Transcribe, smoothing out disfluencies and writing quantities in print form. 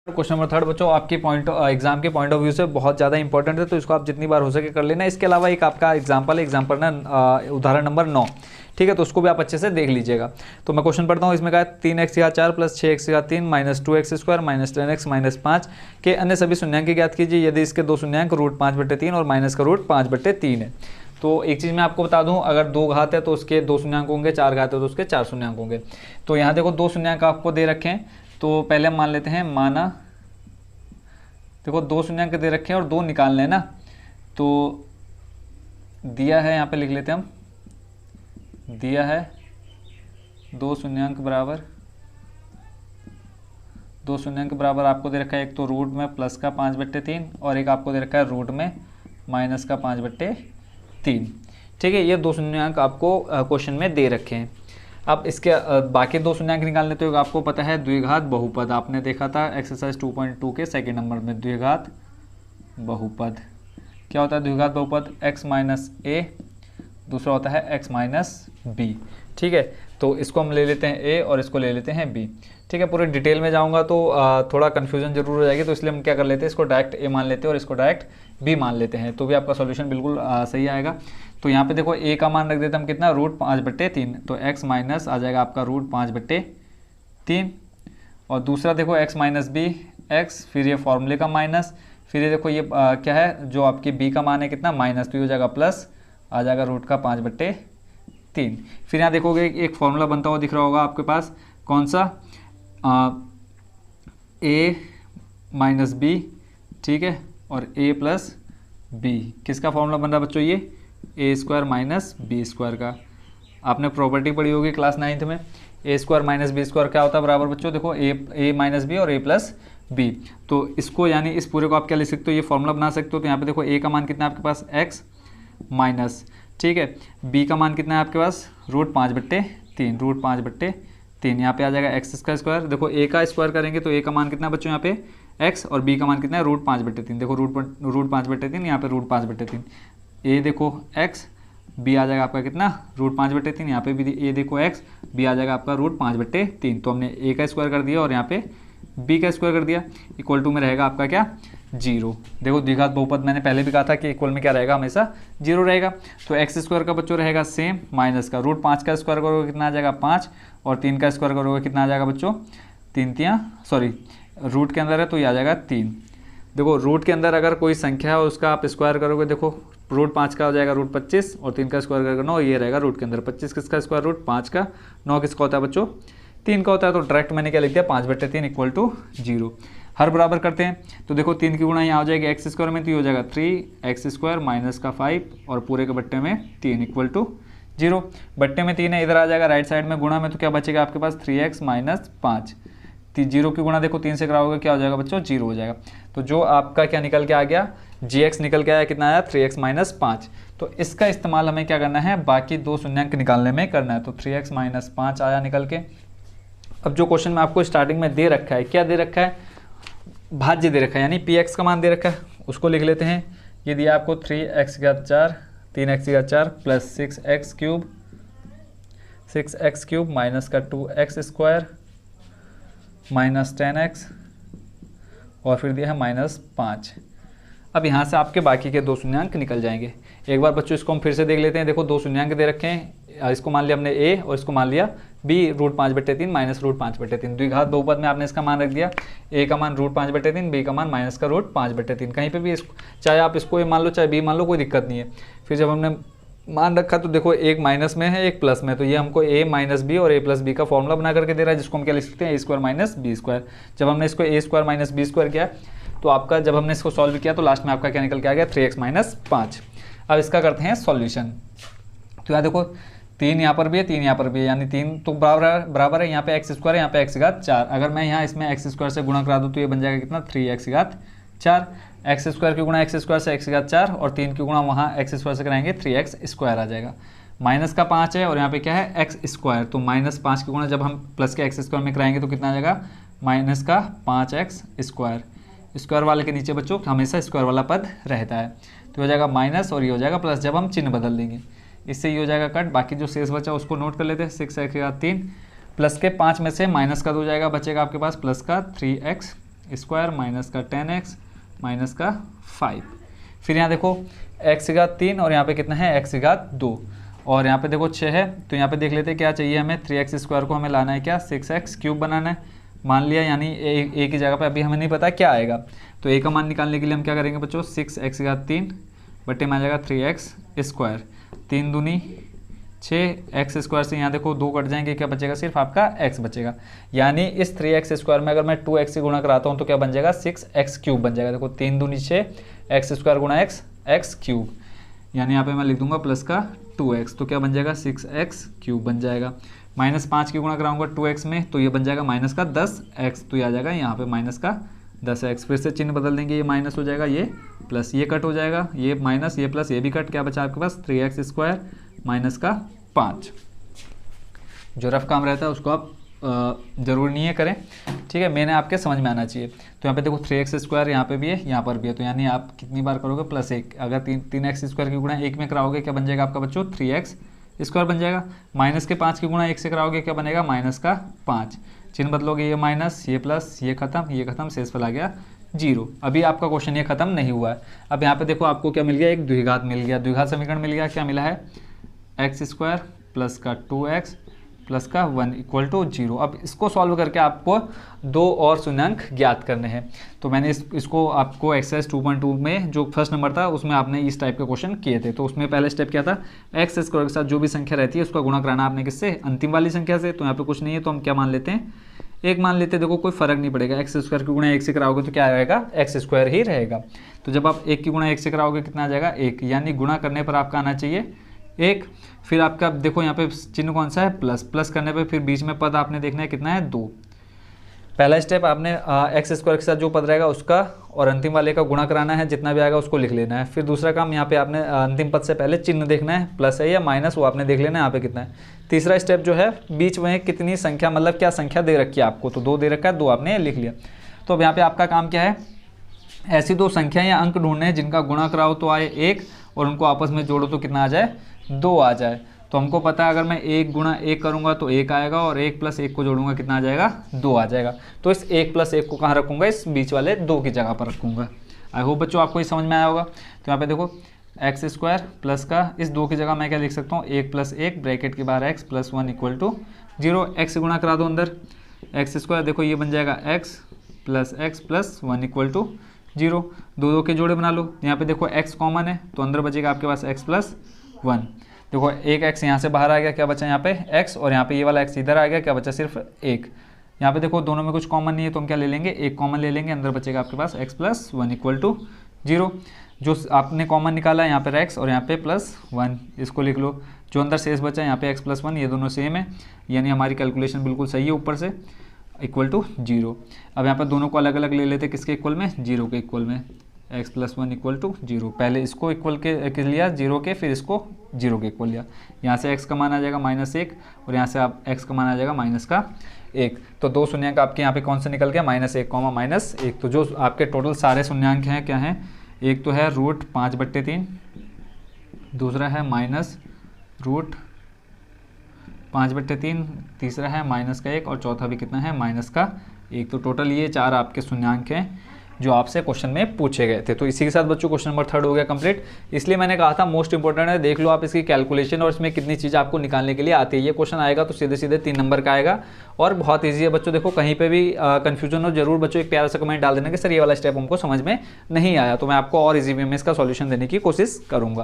Question number third बच्चों आपकी exam के पॉइंट ऑफ व्यू से बहुत ज़्यादा इंपॉर्टेंट है, तो इसको आप जितनी बार हो सके कर लेना। इसके अलावा एक आपका एग्जाम्पल ना उदाहरण नंबर 9, ठीक है, तो उसको भी आप अच्छे से देख लीजिएगा। तो मैं क्वेश्चन पढ़ता हूँ। इसमें कहा 3x/4 plus 6x/3 minus 2x² minus 10x minus 5 के अन्य सभी शून्यांक ज्ञात कीजिए यदि इसके दो शून्यांक √5/3 और माइनस का √5/3 है। तो एक चीज़ मैं आपको बता दूं, अगर 2 घात है तो उसके 2 शून्यांक होंगे, 4 घात है तो उसके 4 शून्यांक होंगे। तो यहाँ देखो 2 शून्यांक आपको दे रखे हैं, तो पहले हम मान लेते हैं, माना देखो 2 शून्यांक दे रखे हैं और 2 निकालने हैं ना, तो दिया है, यहाँ पे लिख लेते हैं हम, दिया है 2 शून्यांक बराबर आपको दे रखा है, एक तो रूट में प्लस का 5/3 और एक आपको दे रखा है रूट में माइनस का 5/3। ठीक है, ये 2 शून्यांक आपको क्वेश्चन में दे रखे हैं। अब इसके बाकी 2 शून्यांक निकालने, तो आपको पता है द्विघात बहुपद, आपने देखा था एक्सरसाइज 2.2 के सेकंड नंबर में। द्विघात बहुपद क्या होता है? द्विघात बहुपद x माइनस a, दूसरा होता है x माइनस b। ठीक है, तो इसको हम ले लेते हैं a और इसको ले लेते हैं b। ठीक है, पूरे डिटेल में जाऊंगा तो थोड़ा कन्फ्यूजन जरूर हो जाएगी, तो इसलिए हम क्या कर लेते हैं, इसको डायरेक्ट a मान लेते हैं और इसको डायरेक्ट b मान लेते हैं, तो भी आपका सॉल्यूशन बिल्कुल सही आएगा। तो यहाँ पे देखो a का मान रख देते हैं हम कितना, √5/3, तो x माइनस आ जाएगा आपका √5/3, और दूसरा देखो x माइनस b, x फिर ये फॉर्मूले का माइनस, फिर ये देखो ये क्या है, जो आपकी b का मान है कितना, माइनस, तो ये हो जाएगा प्लस, आ जाएगा √5/3। फिर यहाँ देखोगे एक फॉर्मूला बनता हुआ दिख रहा होगा आपके पास, कौन सा, a माइनस b, ठीक है, और a प्लस b, किसका फॉर्मूला बन रहा है बच्चों, ये a² माइनस b² का। आपने प्रॉपर्टी पढ़ी होगी क्लास 9th में, a² माइनस b² क्या होता है बराबर बच्चों, देखो a माइनस b और a प्लस b। तो इसको यानी इस पूरे को आप क्या लिख सकते हो, ये फॉर्मूला बना सकते हो। तो यहाँ पे देखो a का मान कितना है आपके पास, x माइनस, ठीक है, b का मान कितना है आपके पास, √5/3, यहाँ पे आ जाएगा x का स्क्वायर। देखो a का स्क्वायर करेंगे तो a का मान कितना है बच्चों यहाँ पे x, और b का मान कितना है, √5/3। देखो √5/3, यहाँ पे √5/3, a देखो x, b आ जाएगा आपका कितना, √5/3, यहाँ पे भी a देखो x, b आ जाएगा आपका √5/3। तो हमने a का स्क्वायर कर दिया और यहाँ पे b का स्क्वायर कर दिया, इक्वल टू में रहेगा आपका क्या, 0। देखो द्विघात बहुपद मैंने पहले भी कहा था कि इक्वल में क्या रहेगा, हमेशा 0 रहेगा। तो x² का बच्चों रहेगा सेम, माइनस का √5 का स्क्वायर करोगे कितना आ जाएगा 5, और 3 का स्क्वायर करोगे कितना आ जाएगा बच्चों, रूट के अंदर है तो ये आ जाएगा 3। देखो रूट के अंदर अगर कोई संख्या है उसका आप स्क्वायर करोगे, देखो √5 का हो जाएगा √25 और 3 का स्क्वायर करोगे 9, ये रहेगा रूट के अंदर 25 किसका स्क्वायर रूट 5 का, 9 किसका होता है बच्चों, 3 का होता है। तो डायरेक्ट मैंने क्या लिख दिया, 5/3 इक्वल टू 0। हर बराबर करते हैं, तो देखो 3 की गुणा यहाँ हो जाएगी x² में, तो ये हो जाएगा 3x² माइनस का 5 और पूरे के बट्टे में 3 इक्वल टू 0। बट्टे में 3 है, इधर आ जाएगा राइट साइड में गुणा में, तो क्या बचेगा आपके पास 3x माइनस 5। 0 की गुणा देखो 3 से कराओगे क्या हो जाएगा बच्चों, 0 हो जाएगा। तो जो आपका क्या निकल के आ गया, gx निकल के आया, कितना आया, 3x माइनस 5। तो इसका इस्तेमाल हमें क्या करना है, बाकी 2 शून्यांक निकालने में करना है। तो 3x माइनस 5 आया निकल के। अब जो क्वेश्चन में आपको स्टार्टिंग में दे रखा है, क्या दे रखा है, भाज्य दे रखा है, यानी px का मान दे रखा है, उसको लिख लेते हैं। ये दिया आपको 3x³ प्लस 6x³ माइनस का 2x² माइनस 10x और फिर दिया है माइनस 5। अब यहाँ से आपके बाकी के 2 शून्यांक निकल जाएंगे। एक बार बच्चों इसको हम फिर से देख लेते हैं। देखो 2 शून्यांक दे रखे हैं, इसको मान लिया हमने a और इसको मान लिया b, √5/3 माइनस √5/3। द्विघात बहुपद में आपने इसका मान रख दिया, a का मान √5/3, b का मान माइनस का √5/3। कहीं पे भी चाहे आप इसको a मान लो चाहे b मान लो, कोई दिक्कत नहीं है। फिर जब हमने मान रखा तो देखो एक माइनस में है एक प्लस में, तो ये हमको a माइनस b और a प्लस b का फॉर्मूला बना करके दे रहा है, जिसको हम क्या लिख सकते हैं, a² माइनस b²। जब हमने इसको a² माइनस b² किया तो आपका, जब हमने इसको सॉल्व किया तो लास्ट में आपका क्या निकल के आ गया, 3x माइनस 5। अब इसका करते हैं सॉल्यूशन। तो यहाँ देखो 3 यहाँ पर भी है, 3 यहाँ पर भी है, यानी 3 तो बराबर है, यहाँ पे x² है, यहाँ पे x⁴। अगर मैं यहाँ इसमें x² से गुणा करा दूँ तो ये बन जाएगा कितना, 3x⁴। x² की गुणा x² से x⁴, और 3 की गुणा वहाँ x² से कराएंगे 3x² आ जाएगा। माइनस का 5 है और यहाँ पे क्या है, x²। तो माइनस 5 की गुणा जब हम प्लस के x² में कराएंगे तो कितना आ जाएगा, माइनस का 5x²। स्क्वायर वाले के नीचे बच्चों हमेशा स्क्वायर वाला पद रहता है, तो हो जाएगा माइनस और ये हो जाएगा प्लस। जब हम चिन्ह बदल देंगे इससे ये हो जाएगा कट। बाकी जो शेष बचा उसको नोट कर लेते हैं। 6x3 प्लस के 5 में से माइनस का 2 जाएगा, बचेगा आपके पास प्लस का 3x स्क्वायर माइनस का 10x माइनस का 5। फिर यहाँ देखो x की घात 3 और यहाँ पे कितना है x की घात 2 और यहाँ पे देखो 6 है। तो यहाँ पे देख लेते हैं क्या चाहिए हमें, 3x स्क्वायर को हमें लाना है क्या 6x क्यूब बनाना है, मान लिया, यानी ए की जगह पे अभी हमें नहीं पता क्या आएगा। तो ए का मान निकालने के लिए हम क्या करेंगे बच्चों, 6x की घात 3 बटे में आ जाएगा 3x स्क्वायर, 3 दूनी 6, x स्क्वायर से यहाँ देखो 2 कट जाएंगे, क्या बचेगा, सिर्फ आपका x बचेगा। यानी इस 3x स्क्वायर में अगर मैं 2x से गुणा कराता हूँ तो क्या बन जाएगा, 6x क्यूब बन जाएगा। देखो 3 दूनी 6, x स्क्वायर गुणा x क्यूब, यानी यहाँ पे मैं लिख दूंगा प्लस का 2x, तो क्या बन जाएगा 6x क्यूब बन जाएगा। माइनस 5 की गुणा कराऊंगा 2x में तो ये बन जाएगा माइनस का 10x, तो ये आ जाएगा यहाँ पे माइनस का 10x। फिर से चिन्ह बदल देंगे, ये माइनस हो जाएगा, ये प्लस, ये कट हो जाएगा, ये माइनस, ये प्लस, ये भी कट, क्या बचा आपके पास 3x स्क्वायर माइनस का 5। जो रफ काम रहता है उसको आप ज़रूरी नहीं है करें, ठीक है, मैंने आपके समझ में आना चाहिए। तो यहाँ पे देखो 3x स्क्वायर यहाँ पे भी है, यहाँ पर भी है, तो यानी आप कितनी बार करोगे +1, अगर 3x स्क्वायर की गुणा 1 में कराओगे क्या बन जाएगा आपका बच्चों 3x स्क्वायर बन जाएगा। माइनस के 5 की गुणा 1 से कराओगे क्या बनेगा माइनस का 5, चिन्ह बदलोगे, ये माइनस, ये प्लस, ये खत्म, शेष फल आ गया 0। अभी आपका क्वेश्चन ये खत्म नहीं हुआ है। अब यहाँ पे देखो आपको क्या मिल गया, एक द्विघात मिल गया, द्विघात समीकरण मिल गया, क्या मिला है x स्क्वायर प्लस का 2x प्लस का 1 इक्वल टू 0। अब इसको सॉल्व करके आपको 2 और शून्यांक ज्ञात करने हैं। तो मैंने इसको आपको एक्सरसाइज 2.2 में जो फर्स्ट नंबर था उसमें आपने इस टाइप के क्वेश्चन किए थे। तो उसमें पहले स्टेप क्या था, एक्स स्क्वायर के साथ जो भी संख्या रहती है उसका गुणा कराना आपने किससे, अंतिम वाली संख्या से। तो यहाँ पे कुछ नहीं है तो हम क्या मान लेते हैं, 1 मान लेते हैं। देखो कोई फर्क नहीं पड़ेगा, एक्स स्क्वायर की गुणा 1 से कराओगे तो क्या रहेगा, एक्स स्क्वायर ही रहेगा। तो जब आप 1 की गुणा 1 से कराओगे कितना आ जाएगा 1, यानी गुणा करने पर आपका आना चाहिए 1। फिर आपका देखो यहाँ पे चिन्ह कौन सा है, प्लस, प्लस करने पे फिर बीच में पद आपने देखना है कितना है 2। पहला स्टेप आपने एक्स स्क्वायर के साथ जो पद रहेगा उसका और अंतिम वाले का गुणा कराना है, जितना भी आएगा उसको लिख लेना है। फिर दूसरा काम यहाँ पे आपने अंतिम पद से पहले चिन्ह देखना है, प्लस है या माइनस, वो आपने देख लेना है यहाँ पे कितना है। तीसरा स्टेप जो है बीच में कितनी संख्या, मतलब क्या संख्या दे रखी है आपको, तो 2 दे रखा है, 2 आपने लिख लिया। तो अब यहाँ पे आपका काम क्या है, ऐसी 2 संख्या या अंक ढूंढने हैं जिनका गुणा कराओ तो आए 1 और उनको आपस में जोड़ो तो कितना आ जाए 2 आ जाए। तो हमको पता है अगर मैं 1 गुणा 1 करूँगा तो 1 आएगा और 1 प्लस 1 को जोड़ूंगा कितना आ जाएगा 2 आ जाएगा। तो इस 1 प्लस 1 को कहाँ रखूँगा, इस बीच वाले 2 की जगह पर रखूँगा। आई होप बच्चों आपको ये समझ में आया होगा। तो यहाँ पे देखो एक्स स्क्वायर प्लस का इस 2 की जगह मैं क्या लिख सकता हूँ, 1 प्लस 1 ब्रैकेट के बाहर x plus 1 equal to 0। X गुणा करा दो अंदर, एक्स स्क्वायर देखो ये बन जाएगा x प्लस 1 इक्वल टू 0। 2 के जोड़े बना लो, यहाँ पे देखो x कॉमन है तो अंदर बचेगा आपके पास x प्लस 1। देखो एक x यहाँ से बाहर आ गया, क्या बचा यहाँ पे x, और यहाँ पे ये वाला x इधर आ गया, क्या बचा सिर्फ 1। यहाँ पे देखो दोनों में कुछ कॉमन नहीं है तो हम क्या ले लेंगे, 1 कॉमन ले लेंगे, अंदर बचेगा आपके पास x प्लस 1 इक्वल टू 0। जो आपने कॉमन निकाला है यहाँ पे x और यहाँ पे प्लस 1, इसको लिख लो। जो अंदर शेष बचा है यहाँ पे x प्लस 1, ये दोनों सेम है, यानी हमारी कैलकुलेशन बिल्कुल सही है ऊपर से, इक्वल टू 0। अब यहाँ पर दोनों को अलग अलग ले लेते, किसके इक्वल में, 0 के इक्वल में, x प्लस 1 इक्वल टू 0। पहले इसको इक्वल के लिया 0 के, फिर इसको 0 के इक्वल लिया। यहाँ से x का मान आ जाएगा -1 और यहाँ से आप x का मान आ जाएगा -1। तो 2 शून्यांक आपके यहाँ पे कौन से निकल गया, -1, -1। तो जो आपके टोटल सारे शून्यांक हैं क्या हैं, एक तो है √5/3, दूसरा है -√5/3, तीसरा है -1 और चौथा भी कितना है -1। तो टोटल ये 4 आपके शून्यांक हैं जो आपसे क्वेश्चन में पूछे गए थे। तो इसी के साथ बच्चों क्वेश्चन नंबर 3 हो गया कंप्लीट। इसलिए मैंने कहा था मोस्ट इंपॉर्टेंट है, देख लो आप इसकी कैलकुलेशन और इसमें कितनी चीज़ आपको निकालने के लिए आती है। ये क्वेश्चन आएगा तो सीधे सीधे 3 नंबर का आएगा और बहुत ईजी है बच्चों। देखो कहीं पे भी कंफ्यूजन हो जरूर बच्चों एक प्यारा सा कमेंट डाल देना कि सर ये वाला स्टेप हमको समझ में नहीं आया, तो मैं आपको और ईजी वे में इसका सॉल्यूशन देने की कोशिश करूँगा।